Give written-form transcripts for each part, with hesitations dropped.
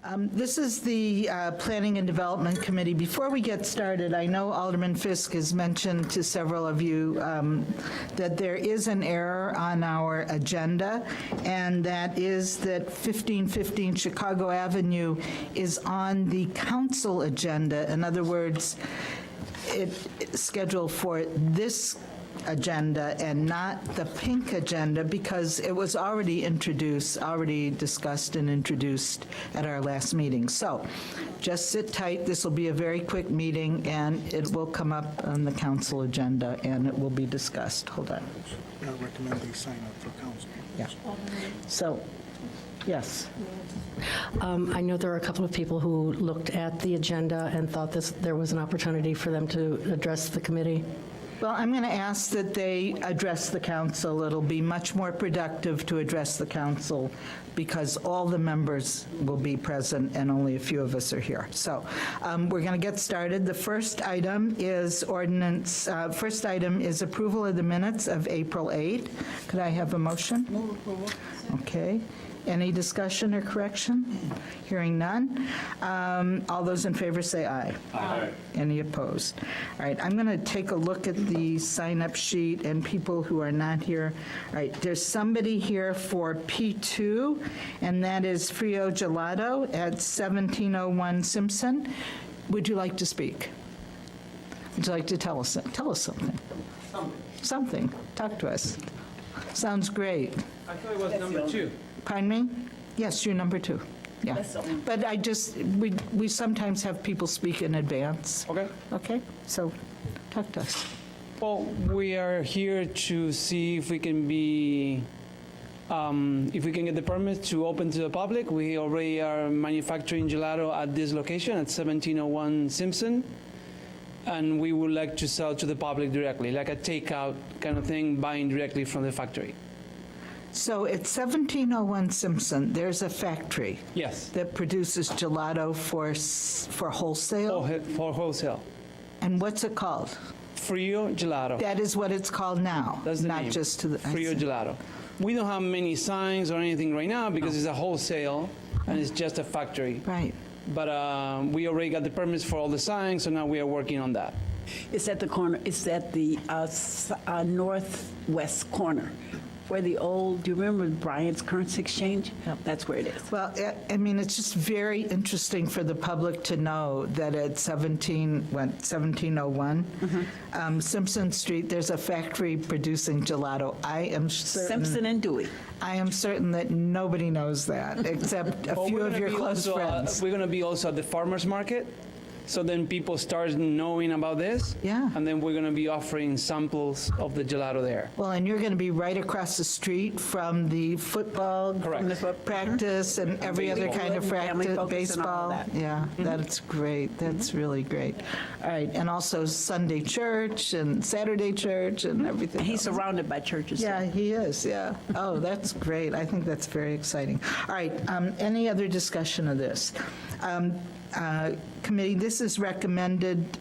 This is the Planning and Development Committee. Before we get started, I know Alderman Fisk has mentioned to several of you that there is an error on our agenda, and that is that 1515 Chicago Avenue is on the council agenda. In other words, it's scheduled for this agenda and not the pink agenda because it was already discussed and introduced at our last meeting. So just sit tight. This will be a very quick meeting, and it will come up on the council agenda, and it will be discussed. Hold on. I recommend they sign up for council. Yeah. So, yes. I know there are a couple of people who looked at the agenda and thought there was an opportunity for them to address the committee. Well, I'm going to ask that they address the council. It'll be much more productive to address the council because all the members will be present and only a few of us are here. So we're going to get started. The first item is approval of the minutes of April 8. Could I have a motion? Move approval. Okay. Any discussion or correction? Hearing none. All those in favor say aye. Aye. Any opposed? All right, I'm going to take a look at the sign-up sheet and people who are not here. All right, there's somebody here for P2, and that is Frio Gelato at 1701 Simpson. Would you like to speak? Would you like to tell us something? Something. Talk to us. Sounds great. I thought it was number 2. Pardon me? Yes, you're number 2. Yeah. But we sometimes have people speak in advance. Okay. Okay? So, talk to us. Well, we are here to see if we can get the permit to open to the public. We already are manufacturing gelato at this location at 1701 Simpson. And we would like to sell to the public directly, like a takeout kind of thing, buying directly from the factory. So, at 1701 Simpson, there's a factory Yes. that produces gelato for wholesale? For wholesale. And what's it called? Frio Gelato. That is what it's called now? That's the not name. just to the... I Frio see. Gelato. We don't have many signs or anything right now because it's a wholesale and it's just a factory. Right. But we already got the permits for all the signs, so now we are working on that. It's at the corner, it's at the northwest corner, where the old, do you remember Bryant's Currency Exchange? Yep. That's where it is. Well, I mean, it's just very interesting for the public to know that at 1701 Simpson Street, there's a factory producing gelato. I am certain... Simpson and Dewey. I am certain that nobody knows that, except a few of your close friends. We're going to be also at the farmer's market, so then people start knowing about this. Yeah. And then we're going to be offering samples of the gelato there. Well, and you're going to be right across the street from the football Correct. practice and every other kind of Family practice, focus and all baseball. that. Yeah, that's great. That's really great. All right, and also Sunday church and Saturday church and everything. He's else. surrounded by churches. Yeah, he is, yeah. Oh, that's great. I think that's very exciting. All right, any other discussion of this? Committee, this is recommended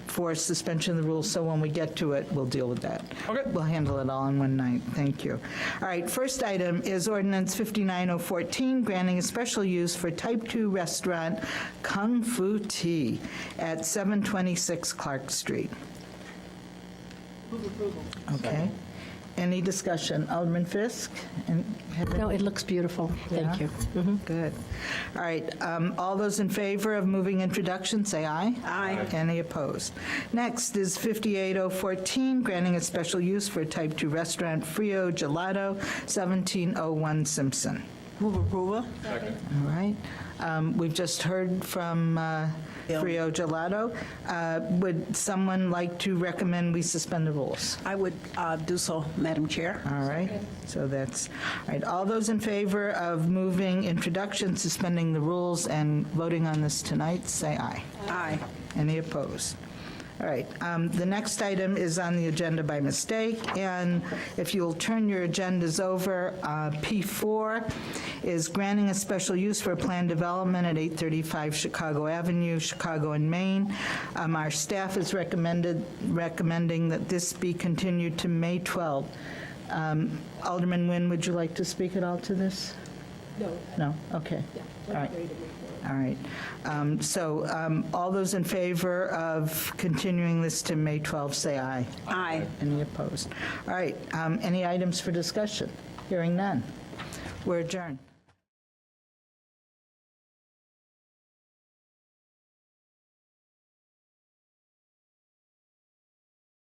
for suspension of the rules, so when we get to it, we'll deal with that. Okay. We'll handle it all in one night. Thank you. All right, first item is ordinance 59014, granting a special use for Type 2 restaurant Kung Fu Tea at 726 Clark Street. Okay. Any discussion? Alderman Fisk? No, it looks beautiful. Thank you. Good. All right, all those in favor of moving introduction, say aye. Aye. Any opposed? Next is 58014, granting a special use for a Type 2 restaurant, Frio Gelato, 1701 Simpson. Move approval. All right, we've just heard from Frio Gelato. Would someone like to recommend we suspend the rules? I would do so, Madam Chair. All right, so that's, all right, all those in favor of moving introduction, suspending the rules, and voting on this tonight, say aye. Aye. Any opposed? All right, the next item is on the agenda by mistake, and if you'll turn your agendas over, P4 is granting a special use for planned development at 835 Chicago Avenue, Chicago and Maine. Our staff is recommending that this be continued to May 12th. Alderman Nguyen, would you like to speak at all to this? No. No? Okay. All right. All right. So all those in favor of continuing this to May 12th, say aye. Aye. Any opposed? All right. Any items for discussion? Hearing none. We're adjourned.